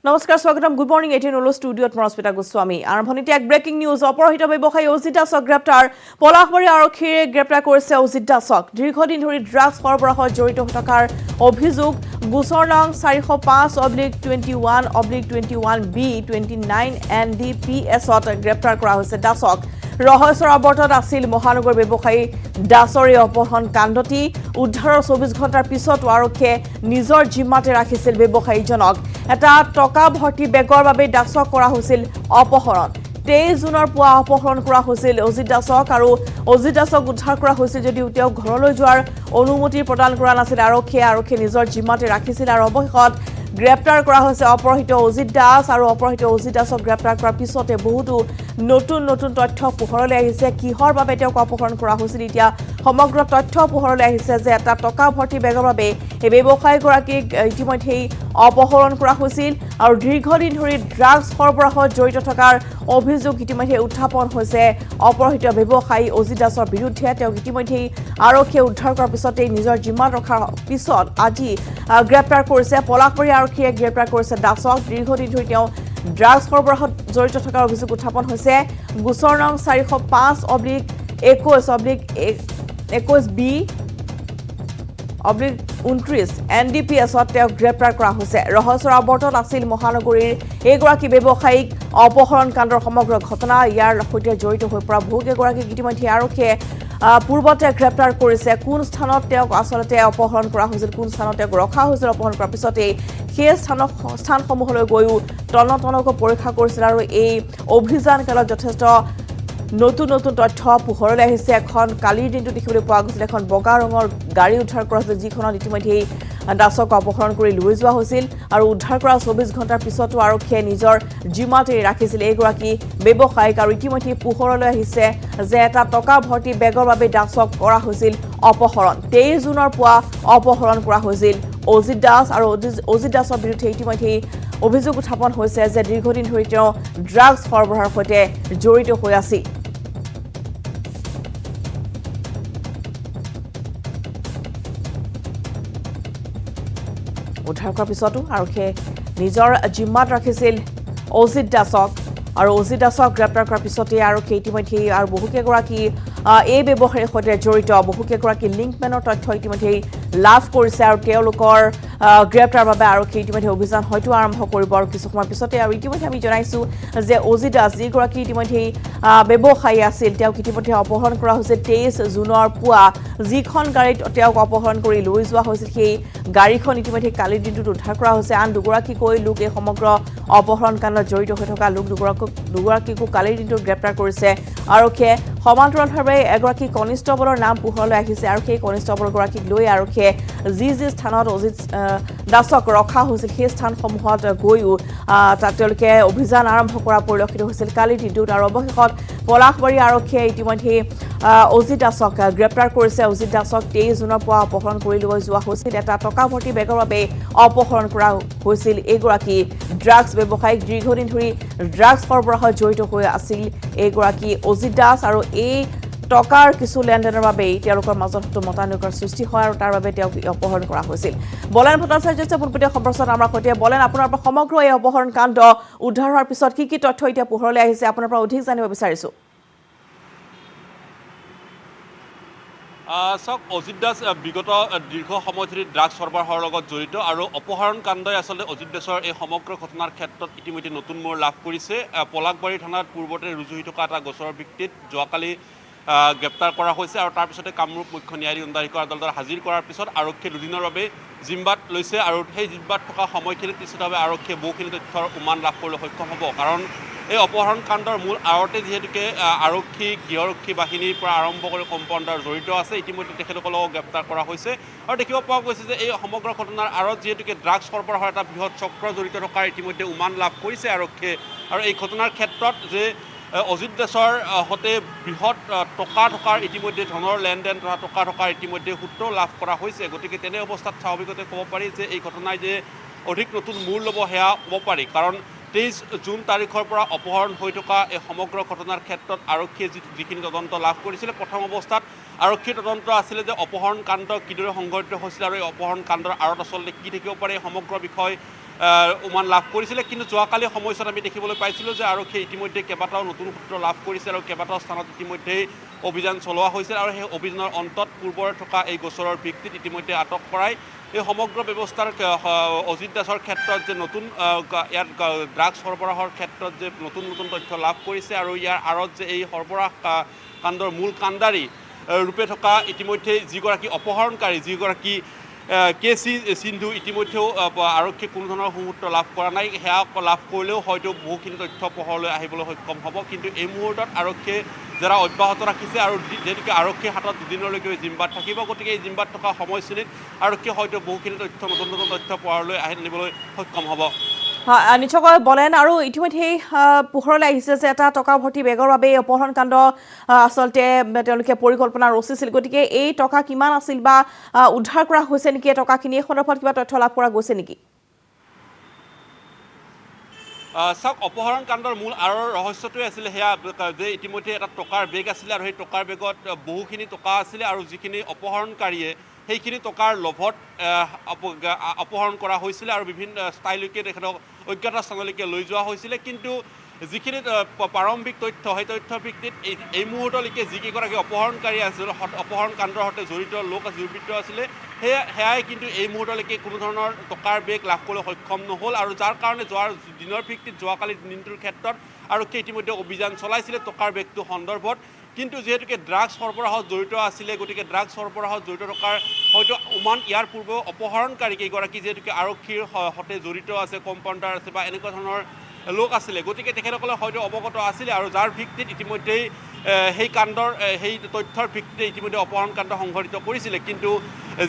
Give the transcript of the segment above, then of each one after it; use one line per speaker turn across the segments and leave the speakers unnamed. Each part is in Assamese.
নমস্কাৰ স্বাগতম গুড মৰ্নিং 18 ওলো ষ্টুডিঅ'ত মৰস্মিতা গোস্বামী আৰম্ভণিতে এক ব্ৰেকিং নিউজ অপহৃত ব্যৱসায়ী অজিত দাসক গ্ৰেপ্তাৰ পলাশবাৰী আৰক্ষীয়ে গ্ৰেপ্তাৰ কৰিছে অজিত দাসক দীৰ্ঘদিন ধৰি ড্ৰাগছ সৰবৰাহত জড়িত থকাৰ অভিযোগ গোচৰ নং 405/21/21B 29 NDPS-ত গ্ৰেপ্তাৰ কৰা হৈছে দাসক ৰহস্যৰ আৱৰ্তত আছিল মহানগৰ ব্যৱসায়ী দাসৰ এই অপহৰণ কাণ্ডটি উদ্ধাৰৰ 24 ঘণ্টাৰ পিছতো আৰক্ষীয়ে নিজৰ জিম্মাতে ৰাখিছিল ব্যৱসায়ীজনক এটা টকা ভৰ্তি বেগৰ বাবে দাসক কৰা হৈছিল অপহৰণ 23 জুনৰ পুৱা অপহৰণ কৰা হৈছিল অজিত দাসক আৰু অজিত দাসক উদ্ধাৰ কৰা হৈছিল যদিও তেওঁ ঘৰলৈ যোৱাৰ অনুমতি প্ৰদান কৰা নাছিল আৰক্ষীয়ে নিজৰ জিম্মাতে ৰাখিছিল আৰু অৱশেষত গ্ৰেপ্তাৰ কৰা হৈছে অপহৃত অজিত দাস আৰু অপহৃত অজিত দাসক গ্ৰেপ্তাৰ কৰাৰ পিছতে বহুতো নতুন তথ্য পোহৰলৈ আহিছে কিহৰ বাবে তেওঁক অপহৰণ কৰা হৈছিল এতিয়া সমগ্ৰ তথ্য পোহৰলৈ আহিছে যে এটা টকা ভৰ্তি বেগৰ বাবে এই ব্যৱসায়ীগৰাকীক ইতিমধ্যেই অপহৰণ কৰা হৈছিল আৰু দীৰ্ঘদিন ধৰি ড্ৰাগছ সৰবৰাহত জড়িত থকাৰ অভিযোগ ইতিমধ্যে উত্থাপন হৈছে অপহৃত ব্যৱসায়ী অজিত দাসৰ বিৰুদ্ধে তেওঁক ইতিমধ্যেই আৰক্ষীয়ে উদ্ধাৰ কৰাৰ পিছতে নিজৰ জিম্মাত ৰখাৰ পিছত আজি গ্ৰেপ্তাৰ কৰিছে পলাশবাৰী আৰক্ষীয়ে গ্ৰেপ্তাৰ কৰিছে দাসক দীৰ্ঘদিন ধৰি তেওঁ ড্ৰাগছ সৰবৰাহত জড়িত থকাৰ অভিযোগ উত্থাপন হৈছে গোচৰ নং 405/21B/29 NDPS-ত তেওঁক গ্ৰেপ্তাৰ কৰা হৈছে ৰহস্যৰ আৱৰ্তত আছিল মহানগৰীৰ এইগৰাকী ব্যৱসায়িক অপহৰণ কাণ্ডৰ সমগ্ৰ ঘটনা ইয়াৰ সৈতে জড়িত হৈ পৰা বহুকেইগৰাকীক ইতিমধ্যে আৰক্ষীয়ে পূৰ্বতে গ্ৰেপ্তাৰ কৰিছে কোন স্থানত তেওঁক আচলতে অপহৰণ কৰা হৈছিল কোন স্থানত তেওঁক ৰখা হৈছিল অপহৰণ কৰাৰ পিছতেই সেই স্থানসমূহলৈ গৈও তন্নতন্নকৈ পৰীক্ষা কৰিছিল আৰু এই অভিযান কালত যথেষ্ট নতুন তথ্য পোহৰলৈ আহিছে এখন কালিৰ দিনটো দেখিবলৈ পোৱা গৈছিল এখন বগা ৰঙৰ গাড়ী উদ্ধাৰ কৰা হৈছিল যিখনত ইতিমধ্যেই দাসক অপহৰণ কৰি লৈ যোৱা হৈছিল আৰু উদ্ধাৰ কৰা 24 ঘণ্টাৰ পিছতো আৰক্ষীয়ে নিজৰ জিম্মাতে ৰাখিছিল এইগৰাকী ব্যৱসায়িক আৰু ইতিমধ্যে পোহৰলৈ আহিছে যে এটা টকা ভৰ্তি বেগৰ বাবে দাসক কৰা হৈছিল অপহৰণ 23 জুনৰ পুৱা অপহৰণ কৰা হৈছিল অজিত দাস আৰু অজিত দাসৰ বিৰুদ্ধে ইতিমধ্যে অভিযোগ উত্থাপন হৈছে যে দীৰ্ঘদিন ধৰি তেওঁ ড্ৰাগছ সৰবৰাহৰ সৈতে জড়িত হৈ আছিল উদ্ধাৰ কৰাৰ পিছতো আৰক্ষীয়ে নিজৰ জিম্মাত ৰাখিছিল অজিত দাসক আৰু অজিত দাসক গ্ৰেপ্তাৰ কৰাৰ পিছতে আৰক্ষীয়ে ইতিমধ্যে আৰু বহুকেইগৰাকী এই ব্যৱসায়ীৰ সৈতে জড়িত বহুকেইগৰাকী লিংকমেনৰ তথ্য ইতিমধ্যে লাভ কৰিছে আৰু তেওঁলোকৰ গ্ৰেপ্তাৰৰ বাবে আৰক্ষীয়ে ইতিমধ্যে অভিযান হয়তো আৰম্ভ কৰিব আৰু কিছু সময়ৰ পিছতে আৰু ইতিমধ্যে আমি জনাইছোঁ যে অজিত দাস যিগৰাকী ইতিমধ্যে ব্যৱসায়ী আছিল তেওঁক ইতিমধ্যে অপহৰণ কৰা হৈছে 23 জুনৰ পুৱা যিখন গাড়ীত তেওঁক অপহৰণ কৰি লৈ যোৱা হৈছিল সেই গাড়ীখন ইতিমধ্যে কালিৰ দিনটোত উদ্ধাৰ কৰা হৈছে আন দুগৰাকীকৈ লোক এই সমগ্ৰ অপহৰণ কাণ্ডত জড়িত হৈ থকা লোক দুগৰাকীকো কালিৰ দিনটোত গ্ৰেপ্তাৰ কৰিছে আৰক্ষীয়ে সমান্তৰালভাৱে এগৰাকী কনিষ্টবলৰ নাম পোহৰলৈ আহিছে আৰু সেই কনিষ্টবলগৰাকীক লৈ আৰক্ষীয়ে যি স্থানত অজিত দাসক ৰখা হৈছিল সেই স্থানসমূহত গৈও তাত তেওঁলোকে অভিযান আৰম্ভ কৰা পৰিলক্ষিত হৈছিল কালিৰ দিনটোত আৰু অৱশেষত পলাশবাৰী আৰক্ষীয়ে ইতিমধ্যে অজিত দাসক গ্ৰেপ্তাৰ কৰিছে অজিত দাসক 23 জুনৰ পুৱা অপহৰণ কৰি লৈ যোৱা হৈছিল এটা টকা ভৰ্তি বেগৰ বাবে অপহৰণ কৰা হৈছিল এইগৰাকী ড্ৰাগছ ব্যৱসায়িক দীৰ্ঘদিন ধৰি ড্ৰাগছ সৰবৰাহত জড়িত হৈ আছিল এইগৰাকী অজিত দাস আৰু এই টকাৰ কিছু লেনদেনৰ বাবে তেওঁলোকৰ মাজত মতানৈক্যৰ সৃষ্টি হয় আৰু তাৰ বাবে তেওঁক অপহৰণ কৰা হৈছিল বলেন ভট্টাচাৰ্য পোনপটীয়া সম্প্ৰচাৰত আমাৰ সৈতে বলেন আপোনাৰ পৰা সমগ্ৰ এই অপহৰণ কাণ্ড উদ্ধাৰ হোৱাৰ পিছত কি তথ্য এতিয়া পোহৰলৈ আহিছে আপোনাৰ পৰা অধিক জানিব বিচাৰিছোঁ
চাওক অজিত দাস বিগত দীৰ্ঘ সময় ধৰি ড্ৰাগছ সৰবৰাহৰ লগত জড়িত আৰু অপহৰণ কাণ্ডই আচলতে অজিত দাসৰ এই সমগ্ৰ ঘটনাৰ ক্ষেত্ৰত ইতিমধ্যে নতুন মোড় লাভ কৰিছে পলাশবাৰী থানাত পূৰ্বতে ৰুজু হৈ থকা এটা গোচৰৰ ভিত্তিত যোৱাকালি গ্ৰেপ্তাৰ কৰা হৈছে আৰু তাৰপিছতে কামৰূপ মুখ্য ন্যায়াধীশ দণ্ডাধীশ আদালতত হাজিৰ কৰাৰ পিছত আৰক্ষীয়ে দুদিনৰ বাবে জিম্মাত লৈছে আৰু সেই জিম্মাত থকা সময়খিনিত নিশ্চিতভাৱে আৰক্ষীয়ে বহুখিনি তথ্যৰ উমান লাভ কৰিবলৈ সক্ষম হ'ব কাৰণ এই অপহৰণ কাণ্ডৰ মূল আঁৰতে যিহেতুকে আৰক্ষী গৃহৰক্ষী বাহিনীৰ পৰা আৰম্ভ কৰি কম্পাউণ্ডাৰ জড়িত আছে ইতিমধ্যে তেখেতসকলক গ্ৰেপ্তাৰ কৰা হৈছে আৰু দেখিব পোৱা গৈছে যে এই সমগ্ৰ ঘটনাৰ আঁৰত যিহেতুকে ড্ৰাগছ সৰবৰাহৰ এটা বৃহৎ চক্ৰ জড়িত থকাৰ ইতিমধ্যে উমান লাভ কৰিছে আৰক্ষীয়ে আৰু এই ঘটনাৰ ক্ষেত্ৰত যে অজিত দাসৰ সৈতে বৃহৎ টকা থকাৰ ইতিমধ্যে ধনৰ লেনদেন তথা টকা থকাৰ ইতিমধ্যে সূত্ৰ লাভ কৰা হৈছে গতিকে তেনে অৱস্থাত স্বাভাৱিকতে ক'ব পাৰি যে এই ঘটনাই যে অধিক নতুন মূল ল'ব সেয়া ক'ব পাৰি কাৰণ 23 জুন তাৰিখৰ পৰা অপহৰণ হৈ থকা এই সমগ্ৰ ঘটনাৰ ক্ষেত্ৰত আৰক্ষীয়ে যিখিনি তদন্ত লাভ কৰিছিলে প্ৰথম অৱস্থাত আৰক্ষীৰ তদন্ত আছিলে যে অপহৰণ কাণ্ড কিদৰে সংঘটিত হৈছিল আৰু এই অপহৰণ কাণ্ডৰ আঁৰত আচলতে কি থাকিব পাৰে সমগ্ৰ বিষয় উমান লাভ কৰিছিলে কিন্তু যোৱাকালি সময়ছোৱাত আমি দেখিবলৈ পাইছিলোঁ যে আৰক্ষীয়ে ইতিমধ্যে কেইবাটাও নতুন সূত্ৰ লাভ কৰিছে আৰু কেইবাটাও স্থানত ইতিমধ্যেই অভিযান চলোৱা হৈছে আৰু সেই অভিযানৰ অন্তত পূৰ্বৰে থকা এই গোচৰৰ ভিত্তিত ইতিমধ্যে আটক কৰাই এই সমগ্ৰ ব্যৱস্থাৰ অজিত দাসৰ ক্ষেত্ৰত যে নতুন ইয়াত ড্ৰাগছ সৰবৰাহৰ ক্ষেত্ৰত যে নতুন নতুন তথ্য লাভ কৰিছে আৰু ইয়াৰ আঁৰত যে এই সৰবৰাহ কাণ্ডৰ মূল কাণ্ডাৰী ৰূপে থকা ইতিমধ্যে যিগৰাকী অপহৰণকাৰী যিগৰাকী কেচি সিন্ধু ইতিমধ্যেও আৰক্ষীয়ে কোনো ধৰণৰ সুমূৰ্ত লাভ কৰা নাই সেয়া লাভ কৰিলেও হয়তো বহুখিনি তথ্য পোহৰলৈ আহিবলৈ সক্ষম হ'ব কিন্তু এই মুহূৰ্তত আৰক্ষীয়ে যাৰা অব্যাহত ৰাখিছে আৰু যেনেকৈ আৰক্ষীৰ হাতত দুদিনলৈকে জিম্বাত থাকিব গতিকে এই জিম্বাত থকা সময়খিনিত আৰক্ষীয়ে হয়তো বহুখিনি তথ্য নতুন নতুন তথ্য পোহৰলৈ আনিবলৈ সক্ষম হ'ব
নিশ্চয়কৈ বলেন আৰু ইতিমধ্যে পোহৰলৈ আহিছে যে এটা টকা ভৰ্তি বেগৰ বাবে এই অপহৰণ কাণ্ড আচলতে তেওঁলোকে পৰিকল্পনা ৰচিছিল গতিকে এই টকা কিমান আছিল বা উদ্ধাৰ কৰা হৈছে নেকি এই টকাখিনি এই সন্দৰ্ভত কিবা তথ্য লাভ কৰা গৈছে নেকি
চাওক অপহৰণ কাণ্ডৰ মূল আঁৰৰ ৰহস্যটোৱে আছিলে সেয়া যে ইতিমধ্যে এটা টকাৰ বেগ আছিলে আৰু সেই টকাৰ বেগত বহুখিনি টকা আছিলে আৰু যিখিনি অপহৰণকাৰীয়ে সেইখিনি টকাৰ লোভত অপহৰণ কৰা হৈছিলে আৰু বিভিন্ন ঠাইলৈকে তেখেতক অজ্ঞাত স্থানলৈকে লৈ যোৱা হৈছিলে কিন্তু যিখিনি প্ৰাৰম্ভিক তথ্য সেই তথ্যৰ ভিত্তিত এই মুহূৰ্তলৈকে যিকেইগৰাকী অপহৰণকাৰী আছিল অপহৰণ কাণ্ডৰ সৈতে জড়িত লোক জড়িত আছিলে সেয়াই কিন্তু এই মুহূৰ্তলৈকে কোনো ধৰণৰ টকাৰ বেগ লাভ কৰিবলৈ সক্ষম নহ'ল আৰু যাৰ কাৰণে যোৱাৰ দিনৰ ভিত্তিত যোৱাকালি দিনটোৰ ক্ষেত্ৰত আৰক্ষীয়ে ইতিমধ্যে অভিযান চলাইছিলে টকাৰ বেগটো সন্দৰ্ভত কিন্তু যেহেতুকে ড্ৰাগছ সৰবৰাহত জড়িত আছিলে গতিকে ড্ৰাগছ সৰবৰাহত জড়িত থকাৰ হয়তো উমান ইয়াৰ পূৰ্বেও অপহৰণকাৰী কেইগৰাকী যিহেতুকে আৰক্ষীৰ সৈতে জড়িত আছে কম্পাউণ্ডাৰ আছে বা এনেকুৱা ধৰণৰ লোক আছিলে গতিকে তেখেতসকলে হয়তো অৱগত আছিলে আৰু যাৰ ভিত্তিত ইতিমধ্যেই সেই কাণ্ডৰ সেই তথ্যৰ ভিত্তিতে ইতিমধ্যে অপহৰণ কাণ্ড সংঘটিত কৰিছিলে কিন্তু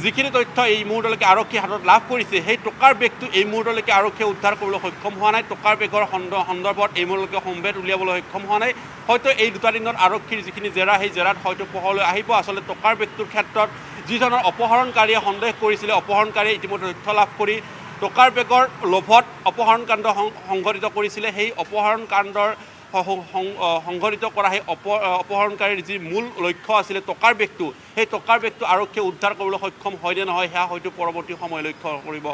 যিখিনি তথ্য এই মুহূৰ্তলৈকে আৰক্ষীৰ হাতত লাভ কৰিছে সেই টকাৰ বেগটো এই মুহূৰ্তলৈকে আৰক্ষীয়ে উদ্ধাৰ কৰিবলৈ সক্ষম হোৱা নাই টকাৰ বেগৰ সন্দৰ্ভত এই মুহূৰ্তলৈকে সম্ভেদ উলিয়াবলৈ সক্ষম হোৱা নাই হয়তো এই দুটা দিনত আৰক্ষীৰ যিখিনি জেৰা সেই জেৰাত হয়তো পোহৰলৈ আহিব আচলতে টকাৰ বেগটোৰ ক্ষেত্ৰত যি ধৰণৰ অপহৰণকাৰীয়ে সন্দেহ কৰিছিলে অপহৰণকাৰীয়ে ইতিমধ্যে তথ্য লাভ কৰি টকাৰ বেগৰ লোভত অপহৰণ কাণ্ড সংঘটিত কৰিছিলে সেই অপহৰণ কাণ্ডৰ সংঘটিত কৰা সেই অপহৰণকাৰীৰ যি মূল লক্ষ্য আছিলে টকাৰ বেগটো সেই টকাৰ বেগটো আৰক্ষীয়ে উদ্ধাৰ কৰিবলৈ সক্ষম হয় নে নহয় সেয়া হয়তো পৰৱৰ্তী সময় লক্ষ্য কৰিব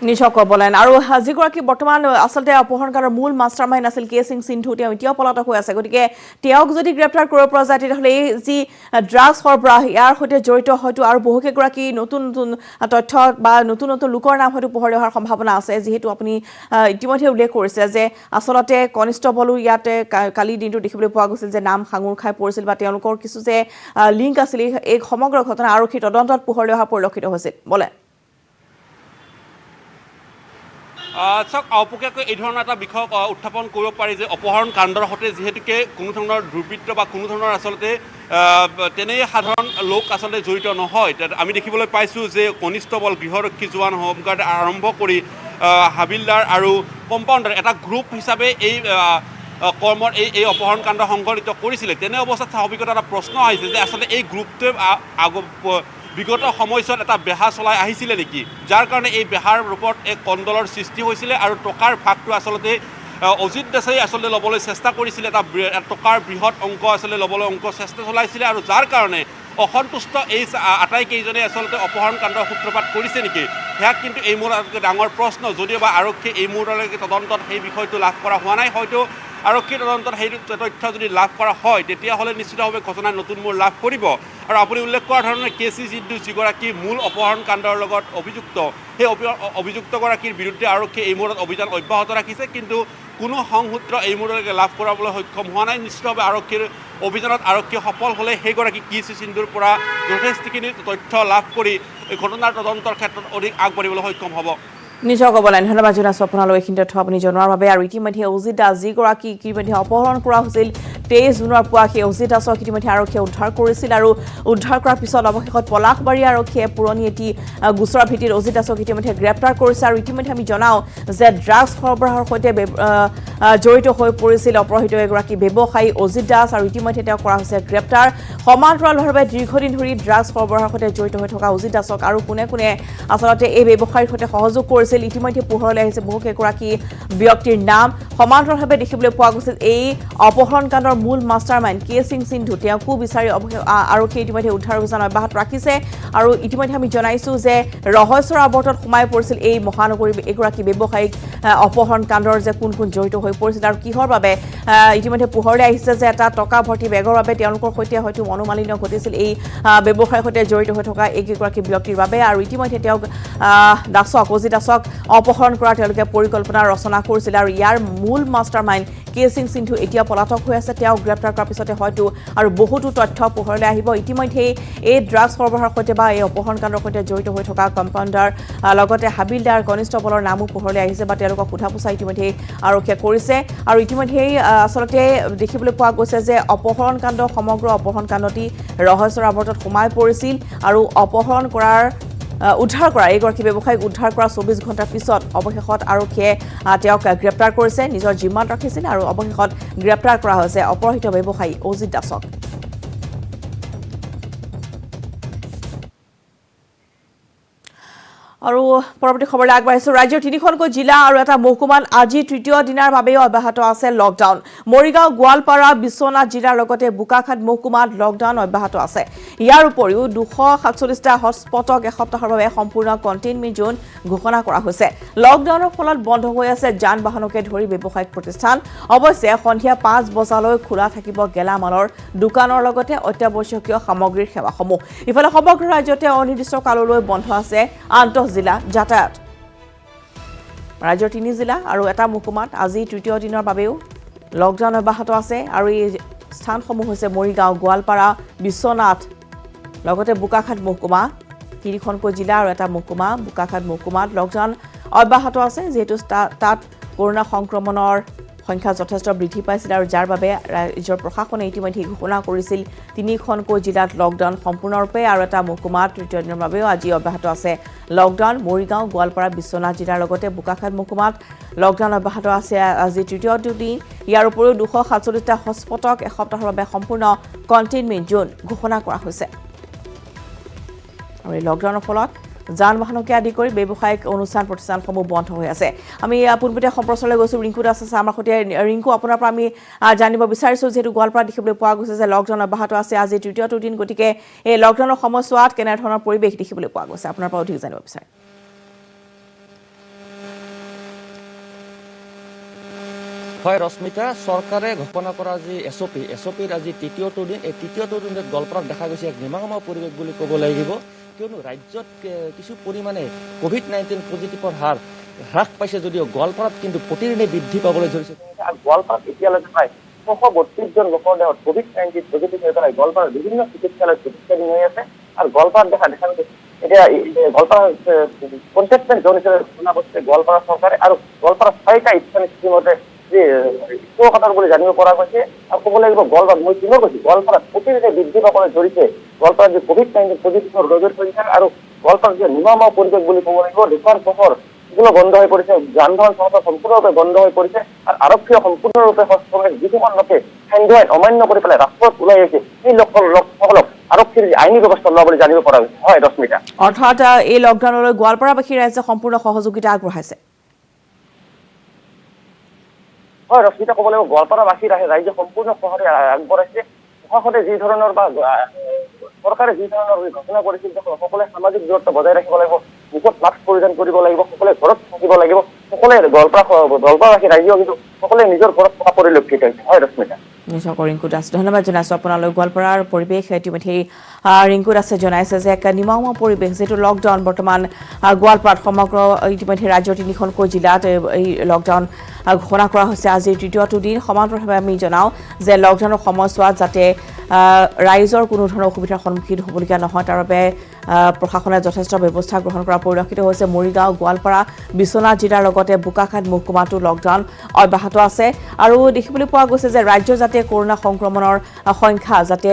নিশ্চয়কৈ বলেন আৰু যিগৰাকী বৰ্তমান আচলতে অপহৰণকাৰৰ মূল মাষ্টাৰ মাইণ্ড আছিল কে সিং সিন্ধু তেওঁ এতিয়াও পলাতক হৈ আছে গতিকে তেওঁক যদি গ্ৰেপ্তাৰ কৰিব পৰা যায় তেতিয়াহ'লে এই যি ড্ৰাগছ সৰবৰাহ ইয়াৰ সৈতে জড়িত হয়তো আৰু বহুকেইগৰাকী নতুন নতুন তথ্য বা নতুন নতুন লোকৰ নাম হয়তো পোহৰলৈ অহাৰ সম্ভাৱনা আছে যিহেতু আপুনি ইতিমধ্যে উল্লেখ কৰিছে যে আচলতে কনিষ্টবলো ইয়াতে কালি দিনটো দেখিবলৈ পোৱা গৈছিল যে নাম সাঙুৰ খাই পৰিছিল বা তেওঁলোকৰ কিছু যে লিংক আছিল এই সমগ্ৰ ঘটনা আৰক্ষী তদন্তত পোহৰলৈ অহা পৰিলক্ষিত হৈছিল বলে
চাওক আওপকীয়াকৈ এই ধৰণৰ এটা বিষয় উত্থাপন কৰিব পাৰি যে অপহৰণ কাণ্ডৰ সৈতে যিহেতুকে কোনো ধৰণৰ দুৰ্বৃত্ত বা কোনো ধৰণৰ আচলতে তেনে সাধাৰণ লোক আচলতে জড়িত নহয় আমি দেখিবলৈ পাইছোঁ যে কনিষ্টবল গৃহৰক্ষী জোৱান হোমগাৰ্ড আৰম্ভ কৰি হাবিলদাৰ আৰু কম্পাউণ্ডাৰ এটা গ্ৰুপ হিচাপে এই কৰ্মৰ এই অপহৰণ কাণ্ড সংঘটিত কৰিছিলে তেনে অৱস্থাত স্বাভাৱিকতে এটা প্ৰশ্ন আহিছে যে আচলতে এই গ্ৰুপটোৱে বিগত সময়ছোৱাত এটা বেহা চলাই আহিছিলে নেকি যাৰ কাৰণে এই বেহাৰ ৰূপত এক কণ্ডলৰ সৃষ্টি হৈছিলে আৰু টকাৰ ভাগটো আচলতে অজিত দাসে আচলতে ল'বলৈ চেষ্টা কৰিছিলে এটা টকাৰ বৃহৎ অংক আচলতে ল'বলৈ চেষ্টা চলাইছিলে আৰু যাৰ কাৰণে অসন্তুষ্ট এই আটাইকেইজনে আচলতে অপহৰণ কাণ্ডৰ সূত্ৰপাত কৰিছে নেকি সেয়া কিন্তু এই মুহূৰ্তত ডাঙৰ প্ৰশ্ন যদিওবা আৰক্ষীয়ে এই মুহূৰ্তলৈকে তদন্তত সেই বিষয়টো লাভ কৰা হোৱা নাই হয়তো আৰক্ষীৰ তদন্তত সেই তথ্য যদি লাভ কৰা হয় তেতিয়াহ'লে নিশ্চিতভাৱে ঘটনাই নতুন মূল লাভ কৰিব আৰু আপুনি উল্লেখ কৰাৰ ধৰণে কে চি সিন্ধু যিগৰাকী মূল অপহৰণ কাণ্ডৰ লগত অভিযুক্ত সেই অভিযুক্তগৰাকীৰ বিৰুদ্ধে আৰক্ষীয়ে এই মুহূৰ্তত অভিযান অব্যাহত ৰাখিছে কিন্তু কোনো সংসূত্ৰ এই মুহূৰ্তলৈকে লাভ কৰাবলৈ সক্ষম হোৱা নাই নিশ্চিতভাৱে আৰক্ষীৰ অভিযানত আৰক্ষী সফল হ'লে সেইগৰাকী কে চি সিন্ধুৰ পৰা যথেষ্টখিনি তথ্য লাভ কৰি এই ঘটনাৰ তদন্তৰ ক্ষেত্ৰত অধিক আগবাঢ়িবলৈ সক্ষম হ'ব
নিজক বলেন ধন্যবাদ জনাইছোঁ আপোনালোক এইখিনি তথ্য আপুনি জনোৱাৰ বাবে আৰু ইতিমধ্যে অজিত দাস যিগৰাকী ইতিমধ্যে অপহৰণ কৰা হৈছিল 23 জুনৰ পুৱা সেই অজিত দাসক ইতিমধ্যে আৰক্ষীয়ে উদ্ধাৰ কৰিছিল আৰু উদ্ধাৰ কৰাৰ পিছত অৱশেষত পলাশবাৰী আৰক্ষীয়ে পুৰণি এটি গোচৰৰ ভিত্তিত অজিত দাসক ইতিমধ্যে গ্ৰেপ্তাৰ কৰিছে আৰু ইতিমধ্যে আমি জনাওঁ যে ড্ৰাগছ সৰবৰাহৰ সৈতে জড়িত হৈ পৰিছিল অপহৃত এগৰাকী ব্যৱসায়ী অজিত দাস আৰু ইতিমধ্যে তেওঁ কৰা হৈছে গ্ৰেপ্তাৰ সমান্তৰালভাৱে দীৰ্ঘদিন ধৰি ড্ৰাগছ সৰবৰাহৰ সৈতে জড়িত হৈ থকা অজিত দাসক আৰু কোনে কোনে আচলতে এই ব্যৱসায়ীৰ সৈতে সহযোগ কৰিছিল ইতিমধ্যে পোহৰলৈ আহিছে বহুকেইগৰাকী ব্যক্তিৰ নাম সমান্তৰালভাৱে দেখিবলৈ পোৱা গৈছিল এই অপহৰণ কাণ্ডৰ মূল মাষ্টাৰমাইণ্ড কে সিং সিন্ধু তেওঁকো বিচাৰি আৰক্ষীয়ে ইতিমধ্যে উদ্ধাৰ অভিযান অব্যাহত ৰাখিছে আৰু ইতিমধ্যে আমি জনাইছো যে ৰহস্যৰ আৱৰ্তত সোমাই পৰিছিল এই মহানগৰীৰ এগৰাকী ব্যৱসায়িক অপহৰণ কাণ্ডৰ যে কোন জড়িত হৈ পৰিছিল আৰু কিহৰ বাবে ইতিমধ্যে পোহৰলৈ আহিছে যে এটা টকা ভৰ্তি বেগৰ বাবে তেওঁলোকৰ সৈতে হয়তো মনোমালিন্য ঘটিছিল এই ব্যৱসায়ৰ সৈতে জড়িত হৈ থকা এইগৰাকী ব্যক্তিৰ বাবে আৰু ইতিমধ্যে তেওঁক অজিত দাসক অপহৰণ কৰাৰ তেওঁলোকে পৰিকল্পনা ৰচনা কৰিছিল আৰু ইয়াৰ মূল মাষ্টাৰমাইণ্ড কে সিং সিন্ধু এতিয়া পলাতক হৈ আছে তেওঁক গ্ৰেপ্তাৰ কৰাৰ পিছতে হয়তো আৰু বহুতো তথ্য পোহৰলৈ আহিব ইতিমধ্যে এই ড্ৰাগছ সৰবৰাহৰ সৈতে বা এই অপহৰণ কাণ্ডৰ সৈতে জড়িত হৈ থকা কম্পাউণ্ডাৰ লগতে হাবিলদাৰ কনিষ্টবলৰ নামো পোহৰলৈ আহিছে বা তেওঁলোকক সোধা পোছা ইতিমধ্যে আৰক্ষীয়ে কৰিছে আৰু ইতিমধ্যে আচলতে দেখিবলৈ পোৱা গৈছে যে অপহৰণ কাণ্ড সমগ্ৰ অপহৰণ কাণ্ডটি ৰহস্যৰ আৱৰ্তত সোমাই পৰিছিল আৰু অপহৰণ কৰাৰ উদ্ধাৰ কৰা এগৰাকী ব্যৱসায়িক উদ্ধাৰ কৰা 24 ঘণ্টাৰ পিছত অৱশেষত আৰক্ষীয়ে তেওঁক গ্ৰেপ্তাৰ কৰিছে নিজৰ জিম্মাত ৰাখিছিল আৰু অৱশেষত গ্ৰেপ্তাৰ কৰা হৈছে অপহৃত ব্যৱসায়ী অজিত দাসক আৰু পৰৱৰ্তী খবৰলৈ আগবাঢ়িছো ৰাজ্যৰ 3খনকৈ জিলা আৰু এটা মহকুমাত আজি তৃতীয় দিনৰ বাবেও অব্যাহত আছে লকডাউন মৰিগাঁও গোৱালপাৰা বিশ্বনাথ জিলাৰ লগতে বোকাখাট মহকুমাত লকডাউন অব্যাহত আছে ইয়াৰ উপৰিও 247টা হটস্পটক এসপ্তাহৰ বাবে সম্পূৰ্ণ কণ্টেইনমেণ্ট জোন ঘোষণা কৰা হৈছে লকডাউনৰ ফলত বন্ধ হৈ আছে যান বাহনকে ধৰি ব্যৱসায়িক প্ৰতিষ্ঠান অৱশ্যে সন্ধিয়া 5 বজালৈ খোলা থাকিব গেলামালৰ দোকানৰ লগতে অত্যাৱশ্যকীয় সামগ্ৰীৰ সেৱাসমূহ ইফালে সমগ্ৰ ৰাজ্যতে অনিৰ্দিষ্ট কাললৈ বন্ধ আছে জিলা যাতায়াত ৰাজ্যৰ 3 জিলা আৰু এটা মহকুমাত আজি তৃতীয় দিনৰ বাবেও লকডাউন অব্যাহত আছে আৰু এই স্থানসমূহ হৈছে মৰিগাঁও গোৱালপাৰা বিশ্বনাথ লগতে বোকাখাট মহকুমা 3খনকৈ জিলা আৰু এটা মহকুমা বোকাখাট মহকুমাত লকডাউন অব্যাহত আছে যেহেতু তাত কৰোনা সংক্ৰমণৰ সংখ্যা যথেষ্ট বৃদ্ধি পাইছিল আৰু যাৰ বাবে ৰাজ্যৰ প্ৰশাসনে ইতিমধ্যে ঘোষণা কৰিছিল 3খনকৈ জিলাত লকডাউন সম্পূৰ্ণৰূপে আৰু এটা মহকুমাত তৃতীয় দিনৰ বাবেও আজি অব্যাহত আছে লকডাউন মৰিগাঁও গোৱালপাৰা বিশ্বনাথ জিলাৰ লগতে বোকাখাট মহকুমাত লকডাউন অব্যাহত আছে আজি তৃতীয় দিন ইয়াৰ উপৰিও 247টা হটস্পটক এসপ্তাহৰ বাবে সম্পূৰ্ণ কণ্টেইনমেণ্ট জোন ঘোষণা কৰা হৈছে আৰু এই লকডাউনৰ ফলত যান বাহনকে আদি কৰি ব্যৱসায়িক অনুষ্ঠান প্ৰতিষ্ঠানসমূহ বন্ধ হৈ আছে আমি পুনপটীয়া সম্প্ৰচাৰলৈ গৈছো ৰিংকু দাস আছে আমাৰ সৈতে ৰিংকু আপোনাৰ পৰা আমি জানিব বিচাৰিছো যেহেতু গোৱালপাৰা দেখিবলৈ পোৱা গৈছে যে লকডাউন অব্যাহত আছে আজি তৃতীয়টো দিন গতিকে এই লকডাউনৰ সময়ছোৱাত কেনেধৰণৰ পৰিৱেশ দেখিবলৈ পোৱা গৈছে আপোনাৰ পৰা অধিক জানিব বিচাৰিম
হয় ৰশ্মিতা চৰকাৰে ঘোষণা কৰা যি এছঅপিৰ আজি তৃতীয়টো দিন এই তৃতীয়টো দিনত গোৱালপাৰাত দেখা গৈছে এক নিমামা পৰিৱেশ বুলি ক'ব লাগিব কিয়নো ৰাজ্যত কিছু পৰিমাণে কোভিড-19 পজিটিভৰ হাৰ হ্ৰাস পাইছে যদিও গোৱালপাৰাত কিন্তু প্ৰতিদিনে বৃদ্ধি পাবলৈ ধৰিছে আৰু গোৱালপাৰাত এতিয়ালৈকে প্ৰায় 132 জন লোকৰ দেহত কোভিড-19 পজিটিভ হৈ পেলাই গোৱালপাৰাৰ বিভিন্ন চিকিৎসালয়ত চিকিৎসাধীন হৈ আছে আৰু গোৱালপাৰাত দেখা গৈছে এতিয়া গোৱালপাৰা কণ্টেইনমেণ্ট জোন হিচাপে ঘোষণা কৰিছে গোৱালপাৰা চৰকাৰে আৰু গোৱালপাৰা 6টা স্থানীয় স্কিমতে যে কথা বুলি জানিব পৰা গৈছে আৰু ক'ব লাগিব গোৱালপাৰাত মই কিনো কৈছো গোৱালপাৰাত প্ৰতিদিনে বৃদ্ধি পাবলৈ ধৰিছে গোৱালপাৰাত যে কোভিড-19 পজিটিভৰ ৰোগীৰ সংখ্যা আৰু গোৱালপাৰাত যে নিমামা পৰিৱেশ বুলি ক'ব লাগিব দুপৰ পোহৰ এগুলো বন্ধ হৈ পৰিছে যান বাহন চলাচল সম্পূৰ্ণৰূপে বন্ধ হৈ পৰিছে আৰু আৰক্ষীয়ে সম্পূৰ্ণৰূপে যিসকল লোকে সান্ধ্য অমান্য কৰি পেলাই ৰাস্তাত ওলাই আহিছে সেই লোকসকলক আৰক্ষীৰ আইনী ব্যৱস্থা লোৱা বুলি জানিব পৰা গৈছে হয় ৰশ্মিতা
অৰ্থাৎ এই লকডাউনলৈ গোৱালপাৰাবাসী ৰাইজে সম্পূৰ্ণ সহযোগিতা আগবঢ়াইছে
হয় ৰশ্মিতা ক'ব লাগিব গোৱালপাৰাবাসী ৰাইজে সম্পূৰ্ণ সহায় আগবঢ়াইছে প্ৰশাসনে যি ধৰণৰ বা চৰকাৰে যি ধৰণৰ ঘোষণা কৰিছিল যে সকলোৱে সামাজিক দূৰত্ব বজাই ৰাখিব লাগিব মুখত মাস্ক পৰিধান কৰিব লাগিব সকলোৱে ঘৰত থাকিব লাগিব সকলোৱে গোৱালপাৰাবাসী ৰাইজেও কিন্তু সকলোৱে নিজৰ ঘৰত থকা পৰিলক্ষিত হৈছে হয় ৰশ্মিতা
নিশ্চয় ৰিংকু দাস ধন্যবাদ জনাইছো আপোনালৈ গোৱালপাৰাৰ পৰিৱেশ ইতিমধ্যে ৰিংকু দাসে জনাইছে যে এক নিমামা পৰিৱেশ যিটো লকডাউন বৰ্তমান গোৱালপাৰাত সমগ্ৰ ইতিমধ্যে ৰাজ্যৰ 3খনকৈ জিলাত এই লকডাউন ঘোষণা কৰা হৈছে আজি তৃতীয়টো দিন সমান্তৰালভাৱে আমি জনাওঁ যে লকডাউনৰ সময়ছোৱাত যাতে ৰাইজৰ কোনো ধৰণৰ অসুবিধাৰ সন্মুখীন হ'বলগীয়া নহয় তাৰ বাবে প্ৰশাসনে যথেষ্ট ব্যৱস্থা গ্ৰহণ কৰা পৰিলক্ষিত হৈছে মৰিগাঁও গোৱালপাৰা বিশ্বনাথ জিলাৰ লগতে বোকাখাট মহকুমাতো লকডাউন অব্যাহত আছে আৰু দেখিবলৈ পোৱা গৈছে যে ৰাজ্যৰ যাতে কৰোনা সংক্ৰমণৰ সংখ্যা যাতে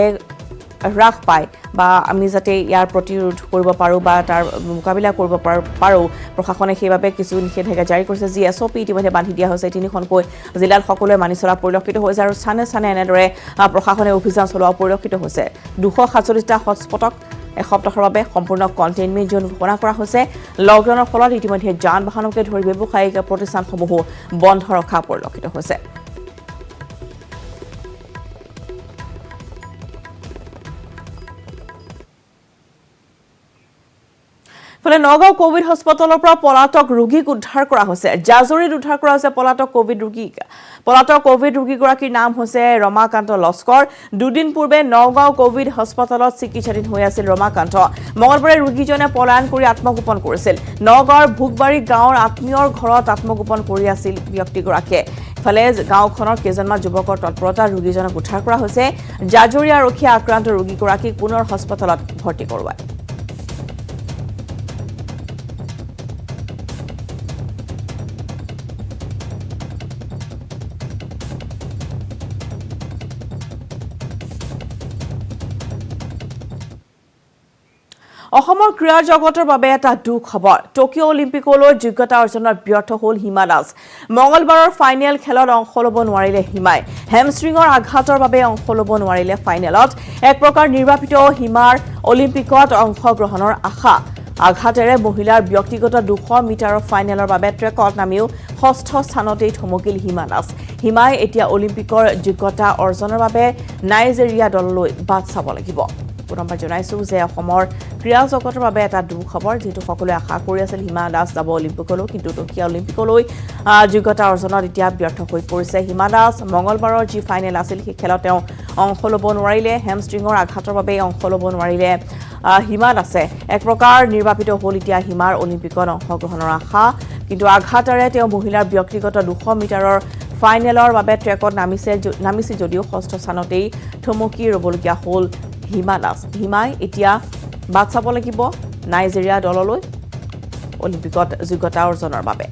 হ্ৰাস পায় বা আমি যাতে ইয়াৰ প্ৰতিৰোধ কৰিব পাৰোঁ বা তাৰ মোকাবিলা কৰিব পাৰোঁ প্ৰশাসনে সেইবাবে কিছু নিষেধাজ্ঞা জাৰি কৰিছে যি এছঅপি ইতিমধ্যে বান্ধি দিয়া হৈছে 3খনকৈ জিলাত সকলোৱে মানি চলা পৰিলক্ষিত হৈছে আৰু স্থানে স্থানে এনেদৰে প্ৰশাসনে অভিযান চলোৱা পৰিলক্ষিত হৈছে 247টা হটস্পটক এসপ্তাহৰ বাবে সম্পূৰ্ণ কণ্টেইনমেণ্ট জোন ঘোষণা কৰা হৈছে লকডাউনৰ ফলত ইতিমধ্যে যান বাহনকে ধৰি ব্যৱসায়িক প্ৰতিষ্ঠানসমূহো বন্ধ ৰখা পৰিলক্ষিত হৈছে ফলে নগাঁও কোভিড হস্পিটেলৰ পৰা পলাতক ৰোগীক উদ্ধাৰ কৰা হৈছে জাজৰিত উদ্ধাৰ কৰা হৈছে পলাতক কোভিড ৰোগীগৰাকীৰ নাম হৈছে ৰমাকান্ত লস্কৰ দুদিন পূৰ্বে নগাঁও কোভিড হস্পিটেলত চিকিৎসাধীন হৈ আছিল ৰমাকান্ত মঙলবাৰে ৰোগীজনে পলায়ন কৰি আত্মগোপন কৰিছিল নগাঁৱৰ ভুগবাৰী গাঁৱৰ আত্মীয়ৰ ঘৰত আত্মগোপন কৰি আছিল ব্যক্তিগৰাকীয়ে ফলে গাঁওখনৰ কেইজনমান যুৱকৰ তৎপৰতা ৰোগীজনক উদ্ধাৰ কৰা হৈছে জাজৰি আৰক্ষীয়ে আক্ৰান্ত ৰোগীগৰাকীক পুনৰ হস্পিটেলত ভৰ্তি কৰোৱায় অসমৰ ক্ৰীড়া জগতৰ বাবে এটা দুখ খবৰ টকিঅ' অলিম্পিকলৈ যোগ্যতা অৰ্জনত ব্যৰ্থ হ'ল হিমা দাস মঙলবাৰৰ ফাইনেল খেলত অংশ ল'ব নোৱাৰিলে হিমাই হেমষ্ট্ৰিঙৰ আঘাতৰ বাবে অংশ ল'ব নোৱাৰিলে ফাইনেলত এক প্ৰকাৰ নিৰ্বাপিত হিমাৰ অলিম্পিকত অংশগ্ৰহণৰ আশা আঘাতেৰে মহিলাৰ ব্যক্তিগত 200 মিটাৰৰ ফাইনেলৰ বাবে ট্ৰেকত নামিও ষষ্ঠ স্থানতেই থমকিল হিমা দাস হিমাই এতিয়া অলিম্পিকৰ যোগ্যতা অৰ্জনৰ বাবে নাইজেৰিয়া দললৈ বাট চাব লাগিব পুনৰবাৰ জনাইছো যে অসমৰ ক্ৰীড়া জগতৰ বাবে এটা দুখবৰ যেটো সকলোৱে আশা কৰি আছিল হিমা দাস যাব অলিম্পিকলৈ কিন্তু টকিঅ' অলিম্পিকলৈ যোগ্যতা অৰ্জনত এতিয়া ব্যৰ্থ হৈ পৰিছে হিমা দাস মঙলবাৰৰ যি ফাইনেল আছিল সেই খেলত তেওঁ অংশ ল'ব নোৱাৰিলে হেমষ্ট্ৰিঙৰ আঘাতৰ বাবে অংশ ল'ব নোৱাৰিলে হিমা দাসে এক প্ৰকাৰ নিৰ্বাপিত হ'ল এতিয়া হিমাৰ অলিম্পিকত অংশগ্ৰহণৰ আশা কিন্তু আঘাতেৰে তেওঁ মহিলাৰ ব্যক্তিগত 200 মিটাৰৰ ফাইনেলৰ বাবে ট্ৰেকত নামিছে যদিও ষষ্ঠ স্থানতেই থমকি ৰ'বলগীয়া হ'ল হিমা দাস হিমাই এতিয়া বাট চাব লাগিব নাইজেৰিয়া দললৈ অলিম্পিকত যোগ্যতা অৰ্জনৰ বাবে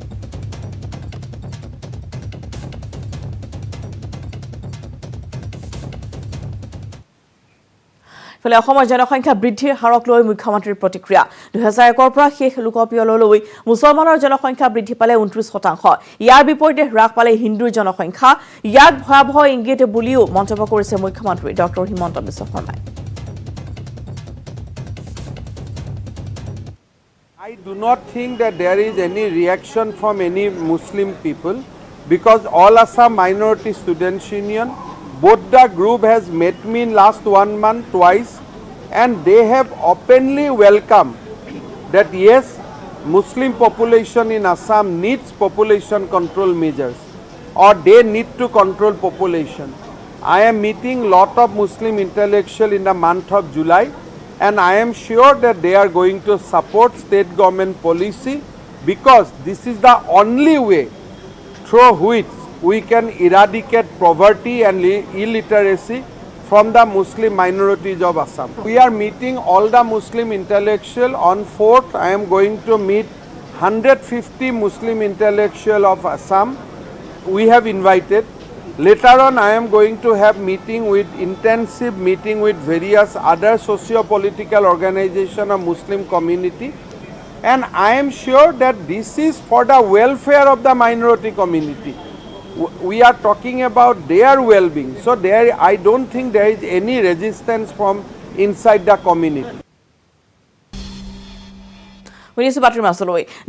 ফলে অসমৰ জনসংখ্যা বৃদ্ধিৰ হাৰক লৈ মুখ্যমন্ত্ৰীৰ প্ৰতিক্ৰিয়া 2001 পৰা শেষ লোকপিয়ললৈ মুছলমানৰ জনসংখ্যা বৃদ্ধি পালে 29% ইয়াৰ বিপৰীতে হ্ৰাস পালে হিন্দুৰ জনসংখ্যা ইয়াক ভয়াবহ ইংগিত বুলিও মন্তব্য কৰিছে মুখ্যমন্ত্ৰী ডক্টৰ হিমন্ত বিশ্ব শৰ্মাই
I do not think that there is any reaction from any Muslim people because All Assam Minority Students Union, both the group has met me in last 1 month twice and they have openly welcomed that yes, Muslim population in Assam needs population control measures or they need to control population. I am meeting lot of Muslim intellectuals in the month of July. And I am sure that they are going to support state government policy because this is the only way through which we can eradicate poverty and illiteracy from the Muslim minorities of Assam. We are meeting all the Muslim intellectuals. On 4th, I am going to meet 150 Muslim intellectuals of Assam. We have invited. Later on, I am going to have intensive meeting with various other socio-political organizations of Muslim community. And I am sure that this is for the welfare of the minority community. We are talking about their well-being. So I don't think there is any resistance from inside the community.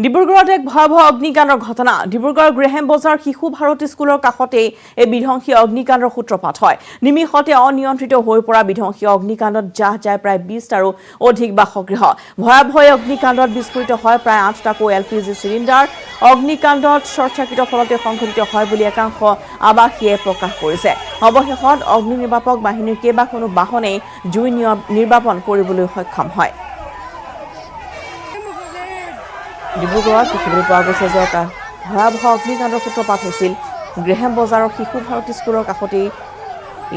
ডিব্ৰুগড়ত এক ভয়াবহ অগ্নিকাণ্ডৰ ঘটনা ডিব্ৰুগড়ৰ গ্ৰেহেম বজাৰ শিশু ভাৰতী স্কুলৰ কাষতে এই বিধ্বংসী অগ্নিকাণ্ডৰ সূত্ৰপাত হয় নিমিষতে অনিয়ন্ত্ৰিত হৈ পৰা বিধ্বংসী অগ্নিকাণ্ডত জাহ যায় প্ৰায় 20 আৰু অধিক বাসগৃহ ভয়াবহ অগ্নিকাণ্ডত বিস্ফোৰিত হয় প্ৰায় 8টাকৈ এলপিজি চিলিণ্ডাৰ অগ্নিকাণ্ডত শৰ্ট চাৰ্কিটৰ ফলতে সংঘটিত হয় বুলি একাংশ আৱাসীয়ে প্ৰকাশ কৰিছে অৱশেষত অগ্নি নিৰ্বাপক বাহিনীৰ কেইবাখনো বাহনে জুই নিৰ্বাপন কৰিবলৈ সক্ষম হয় ডিব্ৰুগড়ত দেখিবলৈ পোৱা গৈছে যে এটা ভয়াবহ অগ্নিকাণ্ডৰ সূত্ৰপাত হৈছিল গ্ৰেহেম বজাৰৰ শিশু ভাৰতী স্কুলৰ কাষতেই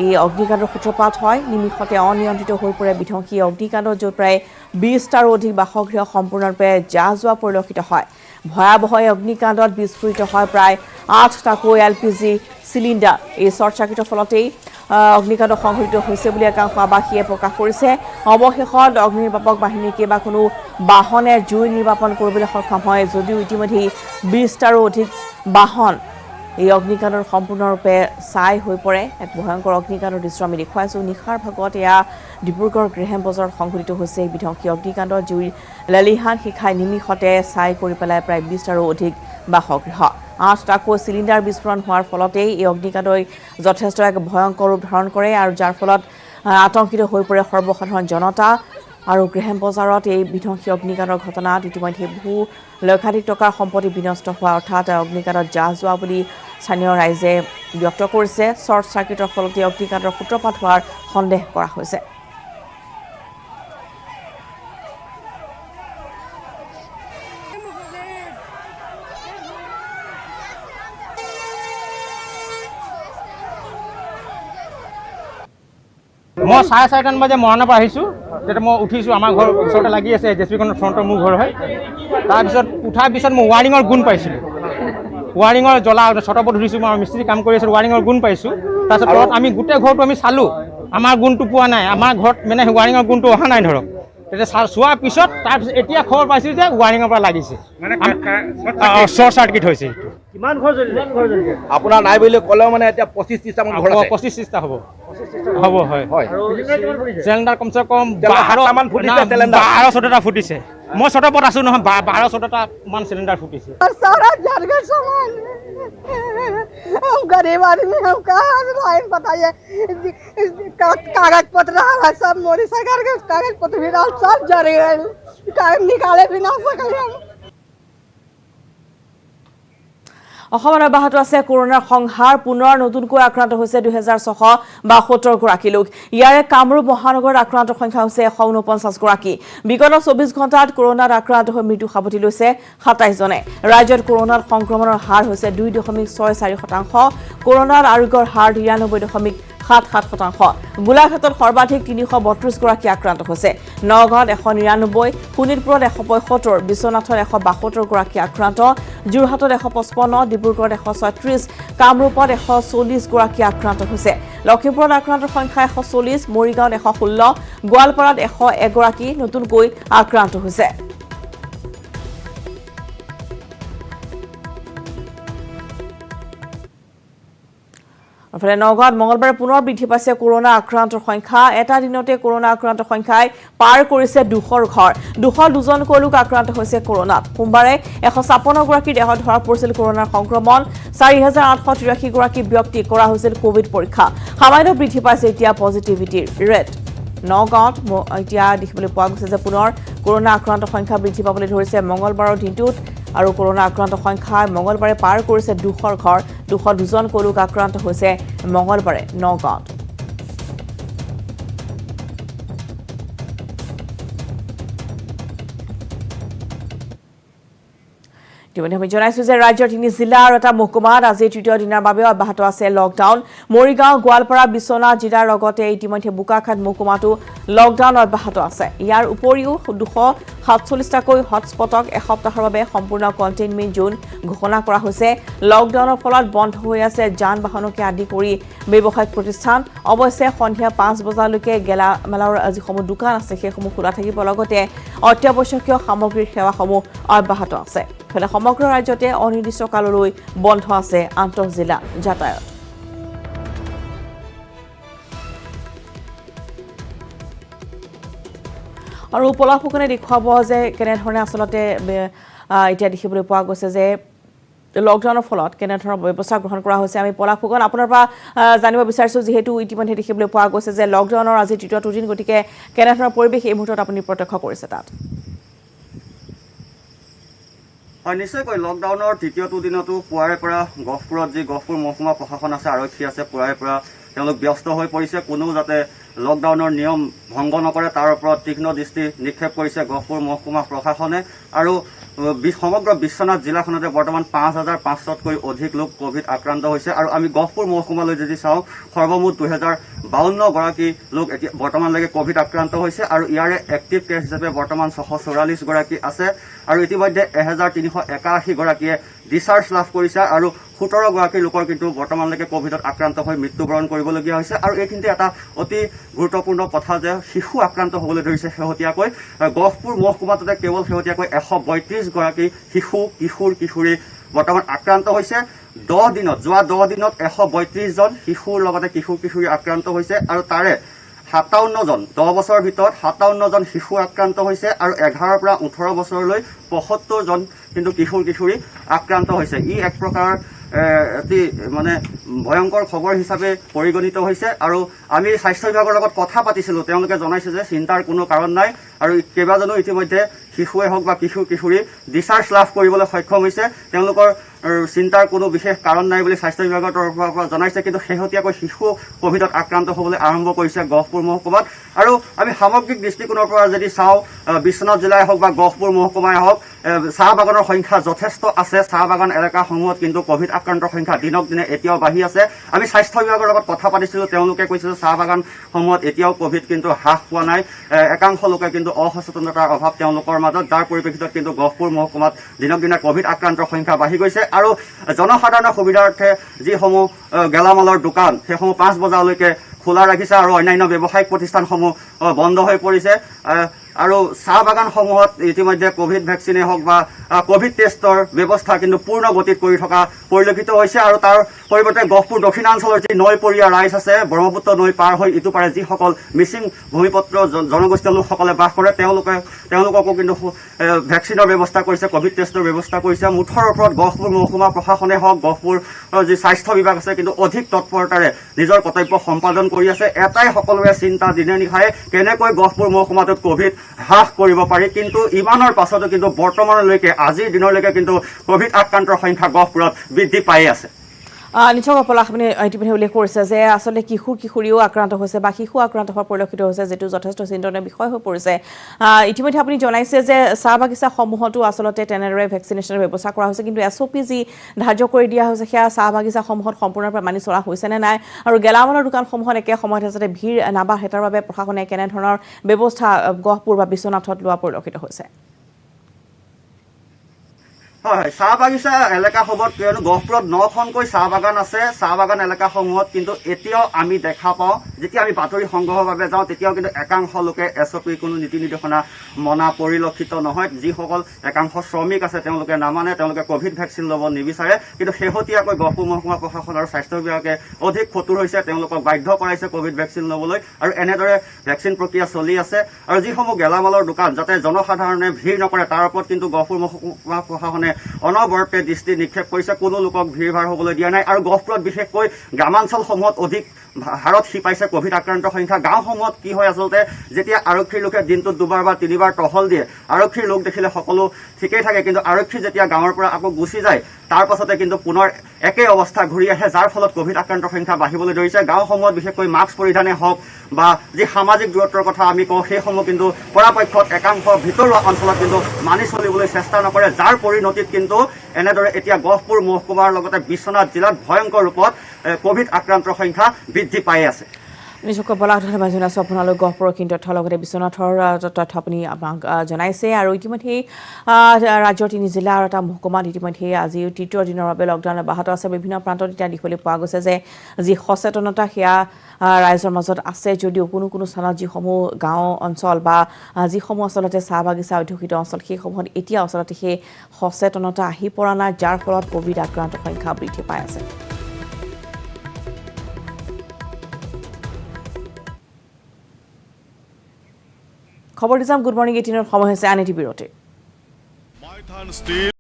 এই অগ্নিকাণ্ডৰ সূত্ৰপাত হয় নিমিষতে অনিয়ন্ত্ৰিত হৈ পৰে বিধ্বংসী অগ্নিকাণ্ডত য'ত প্ৰায় 20টাৰো অধিক বাসগৃহ সম্পূৰ্ণৰূপে জ্বাহ যোৱা পৰিলক্ষিত হয় ভয়াবহ অগ্নিকাণ্ডত বিস্ফোৰিত হয় প্ৰায় 8টাকৈ এলপিজি চিলিণ্ডাৰ এই শৰ্ট চাৰ্কিটৰ ফলতেই অগ্নিকাণ্ড সংঘটিত হৈছে বুলি একাংশ আৱাসীয়ে প্ৰকাশ কৰিছে অৱশেষত অগ্নি নিৰ্বাপক বাহিনীৰ কেইবাখনো বাহনে জুই নিৰ্বাপন কৰিবলৈ সক্ষম হয় যদিও ইতিমধ্যে 20টাৰো অধিক বাহন এই অগ্নিকাণ্ডৰ সম্পূৰ্ণৰূপে ছাই হৈ পৰে এক ভয়ংকৰ অগ্নিকাণ্ডৰ দৃশ্য আমি দেখুৱাইছোঁ নিশাৰ ভাগত এয়া ডিব্ৰুগড় গ্ৰেহেম বজাৰত সংঘটিত হৈছে এই বিধ্বংসী অগ্নিকাণ্ডত জুইৰ লেলিহান শিখাই নিমিষতে ছাই কৰি পেলাই প্ৰায় 20টাৰো অধিক বাসগৃহ 8টাকৈ চিলিণ্ডাৰ বিস্ফোৰণ হোৱাৰ ফলতেই এই অগ্নিকাণ্ডই যথেষ্ট এক ভয়ংকৰ ৰূপ ধাৰণ কৰে আৰু যাৰ ফলত আতংকিত হৈ পৰে সৰ্বসাধাৰণ জনতা আৰু গ্ৰেহেম বজাৰত এই বিধ্বংসী অগ্নিকাণ্ডৰ ঘটনাত ইতিমধ্যে বহু লক্ষাধিক টকাৰ সম্পত্তি বিনষ্ট হোৱা অৰ্থাৎ অগ্নিকাণ্ডত জাহ যোৱা বুলি স্থানীয় ৰাইজে ব্যক্ত কৰিছে। শ্বৰ্ট চাৰ্কিটৰ ফলতে অগ্নিকাণ্ডৰ সূত্ৰপাত হোৱাৰ সন্দেহ কৰা হৈছে।
মই 4:30 বজাত মৰাণৰ পৰা আহিছোঁ। তেতিয়া মই উঠিছোঁ, আমাৰ ঘৰ ওচৰতে লাগি আছে, জেচিবিখনৰ ফ্ৰণ্টৰ মোৰ ঘৰ হয়। তাৰপিছত উঠাৰ পিছত মই ৱাৰিঙৰ গুণ পাইছিলোঁ, ৱাৰিঙৰ জ্বলা চটপত উঠিছোঁ, মই মিস্ত্ৰী কাম কৰি আছোঁ, ৱাৰিঙৰ গুণ পাইছোঁ। তাৰপিছত তলত আমি গোটেই ঘৰটো আমি চালোঁ, আমাৰ গুণটো পোৱা নাই, আমাৰ ঘৰত মানে ৱাৰিঙৰ গুণটো অহা নাই ধৰক। তেতিয়া চোৱাৰ পিছত তাৰপিছত এতিয়া খবৰ পাইছোঁ যে ৱাৰিঙৰ পৰা লাগিছে, শ্বৰ্ট চাৰ্কিট হৈছে।
কিমান ঘৰ জ্বলিলে? আপোনাৰ নাই বুলি ক'লেও মানে এতিয়া 25-30টা মান ঘৰ আছে।
25-30টা হ'ব হয়। চিলিণ্ডাৰ কমচে কম 12-14টা ফুটিছে। মই চটপত আছোঁ নহয়, 12-14টা মান চিলিণ্ডাर फूटी।
सारा जल गया सामान। हम गरीब आदमी, हम कहाँ लाइन बताइए। कागज पत्र सब मोदी सरकार के कागज पत्र भी सब जल गए, निकाले भी ना सके हम।
অসমৰ অব্যাহত আছে কৰোনাৰ সংহাৰ। পুনৰ নতুনকৈ আক্ৰান্ত হৈছে 2672 গৰাকী লোক। ইয়াৰে কামৰূপ মহানগৰত আক্ৰান্তৰ সংখ্যা হৈছে 149 গৰাকী। বিগত 24 ঘণ্টাত কৰোনাত আক্ৰান্ত হৈ মৃত্যু সাৱটি লৈছে 27 জনে। ৰাজ্যত কৰোনাৰ সংক্ৰমণৰ হাৰ হৈছে 2.64%। কৰোনাৰ আৰোগ্যৰ হাৰ 93.77%। গোলাঘাটত সৰ্বাধিক 332 গৰাকী আক্ৰান্ত হৈছে। নগাঁৱত 199, শোণিতপুৰত 175, বিশ্বনাথত 172 গৰাকী আক্ৰান্ত, যোৰহাটত 155, ডিব্ৰুগড়ত 136, কামৰূপত 140 গৰাকী আক্ৰান্ত হৈছে। লখিমপুৰত আক্ৰান্তৰ সংখ্যা 140, মৰিগাঁৱত 116, গোৱালপাৰাত 101 গৰাকী নতুনকৈ আক্ৰান্ত হৈছে। ইফালে নগাঁৱত মঙলবাৰে পুনৰ বৃদ্ধি পাইছে কৰোনা আক্ৰান্তৰ সংখ্যা। এটা দিনতে কৰোনা আক্ৰান্তৰ সংখ্যাই পাৰ কৰিছে 200ৰ ঘৰ। 202জনকৈ লোক আক্ৰান্ত হৈছে কৰোনাত। সোমবাৰে 156 গৰাকীৰ দেহত ধৰা পৰিছিল কৰোনাৰ সংক্ৰমণ। 4883 গৰাকী ব্যক্তি কৰা হৈছিল কোভিড পৰীক্ষা। সামান্য বৃদ্ধি পাইছে এতিয়া পজিটিভিটিৰ ৰেট। নগাঁৱত এতিয়া দেখিবলৈ পোৱা গৈছে যে পুনৰ কৰোনা আক্ৰান্তৰ সংখ্যা বৃদ্ধি পাবলৈ ধৰিছে মঙলবাৰৰ দিনটোত। আৰু কৰোনা আক্ৰান্ত সংখ্যাই মঙলবাৰে পাৰ কৰিছে 200ৰ ঘৰ। 202জনকৈ লোক আক্ৰান্ত হৈছে মঙলবাৰে নগাঁৱত। ইতিমধ্যে আমি জনাইছো যে ৰাজ্যৰ 3 জিলা আৰু এটা মহকুমাত আজি তৃতীয় দিনৰ বাবে অব্যাহত আছে লকডাউন। মৰিগাঁও, গোৱালপাৰা, বিশ্বনাথ জিলাৰ লগতে ইতিমধ্যে বোকাখাত মহকুমাতো লকডাউন অব্যাহত আছে। ইয়াৰ উপৰিও 247টাকৈ হটস্পটক এসপ্তাহৰ বাবে সম্পূৰ্ণ কণ্টেইনমেণ্ট জোন ঘোষণা কৰা হৈছে। লকডাউনৰ ফলত বন্ধ হৈ আছে যান বাহনকে আদি কৰি ব্যৱসায়িক প্ৰতিষ্ঠান। অৱশ্যে সন্ধিয়া 5 বজালৈকে গেলামালৰ যিসমূহ দোকান আছে সেইসমূহ খোলা থাকিব, লগতে অত্যাৱশ্যকীয় সামগ্ৰীৰ সেৱাসমূহ অব্যাহত আছে। ফলে সমগ্ৰ ৰাজ্যতে অনিৰ্দিষ্ট কাললৈ বন্ধ আছে আন্তঃজিলা যাতায়াত। আৰু পলাফুকনে দেখুৱাব যে কেনেধৰণে আচলতে এতিয়া দেখিবলৈ পোৱা গৈছে যে লকডাউনৰ ফলত কেনেধৰণৰ ব্যৱস্থা গ্ৰহণ কৰা হৈছে। আমি পলাফুকন আপোনাৰ পৰা জানিব বিচাৰিছোঁ, যিহেতু ইতিমধ্যে দেখিবলৈ পোৱা গৈছে যে লকডাউনৰ আজি তৃতীয়টো দিন, গতিকে কেনেধৰণৰ পৰিৱেশ এই মুহূৰ্তত আপুনি প্ৰত্যক্ষ কৰিছে তাত?
হয়, নিশ্চয়কৈ লকডাউনৰ তৃতীয়টো দিনতো পুৱাৰে পৰা গহপুৰত যি গহপুৰ মহকুমা প্ৰশাসন আছে, আৰক্ষী আছে, পুৱাৰে পৰা তেওঁলোক ব্যস্ত হৈ পৰিছে। কোনো যাতে লকডাউনৰ নিয়ম ভংগ নকৰে তাৰ ওপৰত তীক্ষ্ণ দৃষ্টি নিক্ষেপ কৰিছে গহপুৰ মহকুমা প্ৰশাসনে। আৰু সমগ্ৰ বিশ্বনাথ জিলাখনতে বৰ্তমান 5500তকৈ অধিক লোক কোভিড আক্ৰান্ত হৈছে। আৰু আমি গহপুৰ মহকুমালৈ যদি চাওঁ, সৰ্বমুঠ 2052 গৰাকী লোক এতিয়া বৰ্তমানলৈকে কোভিড আক্ৰান্ত হৈছে। আৰু ইয়াৰে এক্টিভ কেছ হিচাপে বৰ্তমান 644 গৰাকী আছে। আৰু ইতিমধ্যে 1381 গৰাকীয়ে ডিচাৰ্জ লাভ কৰিছে। আৰু 17 গৰাকী লোকৰ কিন্তু বৰ্তমানলৈকে কোভিডত আক্ৰান্ত হৈ মৃত্যুবৰণ কৰিবলগীয়া হৈছে। আৰু এইখিনিতে এটা অতি গুৰুত্বপূৰ্ণ কথা যে শিশু আক্ৰান্ত হ'বলৈ ধৰিছে শেহতীয়াকৈ। গহপুৰ মহকুমাটোতে কেৱল শেহতীয়াকৈ 132 গৰাকী শিশু, কিশোৰ, কিশোৰী বৰ্তমান আক্ৰান্ত হৈছে। যোৱা 10 দিনত 132 জন শিশুৰ লগতে কিশোৰ, কিশোৰী আক্ৰান্ত হৈছে। আৰু তাৰে 57 জন 10 বছৰৰ ভিতৰত 57 জন শিশু আক্ৰান্ত হৈছে। আৰু 11ৰ পৰা 18 বছৰলৈ 75 জন কিন্তু কিশোৰ, কিশোৰী আক্ৰান্ত হৈছে। ই এক প্ৰকাৰ অতি মানে ভয়ংকৰ খবৰ হিচাপে পৰিগণিত হৈছে। আৰু আমি স্বাস্থ্য বিভাগৰ লগত কথা পাতিছিলোঁ, তেওঁলোকে জনাইছে যে চিন্তাৰ কোনো কাৰণ নাই। আৰু কেইবাজনো ইতিমধ্যে শিশুৱে হওক বা কিশোৰী ডিচাৰ্জ লাভ কৰিবলৈ সক্ষম হৈছে তেওঁলোকৰ চিন্তাৰ কোনো বিশেষ কাৰণ নাই বুলি স্বাস্থ্য বিভাগৰ তৰফৰ পৰা জনাইছে কিন্তু শেহতীয়াকৈ শিশু কোভিডত আক্ৰান্ত হ'বলৈ আৰম্ভ কৰিছে গহপুৰ মহকুমাত আৰু আমি সামগ্ৰিক দৃষ্টিকোণৰ পৰা যদি চাওঁ বিশ্বনাথ জিলাই হওক বা গহপুৰ মহকুমাই হওক চাহ বাগানৰ সংখ্যা যথেষ্ট আছে চাহ বাগান এলেকাসমূহত কিন্তু কোভিড আক্ৰান্তৰ সংখ্যা দিনক দিনে এতিয়াও বাঢ়ি আছে আমি স্বাস্থ্য বিভাগৰ লগত কথা পাতিছিলোঁ তেওঁলোকে কৈছে যে চাহ বাগানসমূহত এতিয়াও কোভিড কিন্তু হ্ৰাস পোৱা নাই একাংশ লোকে কিন্তু অসচেতনতাৰ অভাৱ তেওঁলোকৰ মাজত যাৰ পৰিপ্ৰেক্ষিতত কিন্তু গহপুৰ মহকুমাত দিনক দিনে কোভিড আক্ৰান্তৰ সংখ্যা বাঢ়ি গৈছে আৰু জনসাধাৰণৰ সুবিধাৰ্থে যিসমূহ গেলামালৰ দোকান সেইসমূহ 5 বজালৈকে খোলা ৰাখিছে আৰু অন্যান্য ব্যৱসায়িক প্ৰতিষ্ঠানসমূহ বন্ধ হৈ পৰিছে আৰু চাহ বাগানসমূহত ইতিমধ্যে কোভিড ভেকচিনে হওক বা কোভিড টেষ্টৰ ব্যৱস্থা কিন্তু পূৰ্ণ গতিত কৰি থকা পৰিলক্ষিত হৈছে আৰু তাৰ পৰিৱৰ্তে গহপুৰ দক্ষিণাঞ্চলৰ যি নৈপৰীয়া ৰাইজ আছে ব্ৰহ্মপুত্ৰ নৈ পাৰ হৈ ইটো পাৰে যিসকল মিচিং ভূমিপুত্ৰ জনগোষ্ঠীয় লোকসকলে বাস কৰে তেওঁলোককো কিন্তু ভেকচিনৰ ব্যৱস্থা কৰিছে কোভিড টেষ্টৰ ব্যৱস্থা কৰিছে মুঠৰ ওপৰত গহপুৰ মহকুমা প্ৰশাসনে হওক গহপুৰ যি স্বাস্থ্য বিভাগ আছে কিন্তু অধিক তৎপৰতাৰে নিজৰ কৰ্তব্য সম্পাদন কৰি আছে এটাই সকলোৰে চিন্তা দিনে নিশাই কেনেকৈ গহপুৰ মহকুমাটোত কোভিড হ্ৰাস কৰিব পাৰি কিন্তু ইমানৰ পাছতো কিন্তু বৰ্তমানলৈকে আজিৰ দিনলৈকে কিন্তু কোভিড আক্ৰান্তৰ সংখ্যা গহপুৰত বৃদ্ধি পাই আছে
নিশ্চয় পলাশ আপুনি ইতিমধ্যে উল্লেখ কৰিছে যে আচলতে কিশোৰীও আক্ৰান্ত হৈছে বা শিশু আক্ৰান্ত হোৱা পৰিলক্ষিত হৈছে যিটো যথেষ্ট চিন্তনীয় বিষয় হৈ পৰিছে ইতিমধ্যে আপুনি জনাইছে যে চাহ বাগিচাসমূহতো আচলতে তেনেদৰে ভেকচিনেশ্যনৰ ব্যৱস্থা কৰা হৈছে কিন্তু SOP যি ধাৰ্য কৰি দিয়া হৈছে সেয়া চাহ বাগিচাসমূহত সম্পূৰ্ণৰূপে মানি চলা হৈছে নে নাই আৰু গেলামালৰ দোকানসমূহত একে সময়তে যাতে ভিৰ নাবাঢ়ে তাৰ বাবে প্ৰশাসনে কেনেধৰণৰ ব্যৱস্থা গহপুৰ বা বিশ্বনাথত লোৱা পৰিলক্ষিত হৈছে
হয় চাহ বাগিচা এলেকাসমূহত কিয়নো গহপুৰত 9খনকৈ চাহ বাগান আছে চাহ বাগান এলেকাসমূহত কিন্তু এতিয়াও আমি দেখা পাওঁ যেতিয়া আমি বাতৰি সংগ্ৰহৰ বাবে যাওঁ তেতিয়াও কিন্তু একাংশ লোকে SOP কোনো নীতি নিৰ্দেশনা মনা পৰিলক্ষিত নহয় যিসকল একাংশ শ্ৰমিক আছে তেওঁলোকে নামানে তেওঁলোকে কোভিড ভেকচিন ল'ব নিবিচাৰে কিন্তু শেহতীয়াকৈ গহপুৰ মহকুমা প্ৰশাসন আৰু স্বাস্থ্য বিভাগে অধিক ফতুৰ হৈছে তেওঁলোকক বাধ্য কৰাইছে কোভিড ভেকচিন ল'বলৈ আৰু এনেদৰে ভেকচিন প্ৰক্ৰিয়া চলি আছে আৰু যিসমূহ গেলামালৰ দোকান যাতে জনসাধাৰণে ভিৰ নকৰে তাৰ ওপৰত কিন্তু গহপুৰ মহকুমা প্ৰশাসনে অনবৰতে দৃষ্টি নিক্ষেপ কৰিছে কোনো লোকক ভিৰ ভাৰ হ'বলৈ দিয়া নাই আৰু গহপুৰত বিশেষকৈ গ্ৰামাঞ্চলসমূহত অধিক হাৰত শিপাইছে কোভিড আক্ৰান্তৰ সংখ্যা গাঁওসমূহত কি হয় আচলতে যেতিয়া আৰক্ষীৰ লোকে দিনটোত 2বাৰ বা 3বাৰ টহল দিয়ে আৰক্ষীৰ লোক দেখিলে সকলো ঠিকেই থাকে কিন্তু আৰক্ষী যেতিয়া গাঁৱৰ পৰা আকৌ গুচি যায় তাৰ পাছতে কিন্তু পুনৰ একেই অৱস্থা ঘূৰি আহে যাৰ ফলত কোভিড আক্ৰান্তৰ সংখ্যা বাঢ়িবলৈ ধৰিছে গাঁওসমূহত বিশেষকৈ মাস্ক পৰিধানে হওক বা যি সামাজিক দূৰত্বৰ কথা আমি কওঁ সেইসমূহ কিন্তু পৰাপক্ষত একাংশ ভিতৰুৱা অঞ্চলত কিন্তু মানি চলিবলৈ চেষ্টা নকৰে যাৰ পৰিণতিত কিন্তু এনেদৰে এতিয়া গহপুৰ মহকুমাৰ লগতে বিশ্বনাথ জিলাত ভয়ংকৰ ৰূপত কোভিড আক্ৰান্তৰ সংখ্যা বৃদ্ধি পাই আছে
নিশ্চয় পলাশ ধন্যবাদ জনাইছোঁ আপোনালোক গহপুৰৰ কিন্তু তথ্য লগতে বিশ্বনাথৰ তথ্য আপুনি আমাক জনাইছে আৰু ইতিমধ্যে ৰাজ্যৰ 3 জিলা আৰু এটা মহকুমাত ইতিমধ্যে আজি তৃতীয় দিনৰ বাবে লকডাউন অব্যাহত আছে বিভিন্ন প্ৰান্তত এতিয়া দেখিবলৈ পোৱা গৈছে যে যি সচেতনতা সেয়া ৰাইজৰ মাজত আছে যদিও কোনো স্থানত যিসমূহ গাঁও অঞ্চল বা যিসমূহ আচলতে চাহ বাগিচা অধ্যুষিত অঞ্চল সেইসমূহত এতিয়া আচলতে সেই সচেতনতা আহি পৰা নাই যাৰ ফলত কোভিড আক্ৰান্তৰ সংখ্যা বৃদ্ধি পাই আছে খবৰ দি যাম গুড মৰ্ণিং 18 সময় হৈছে আন এটি বিৰতি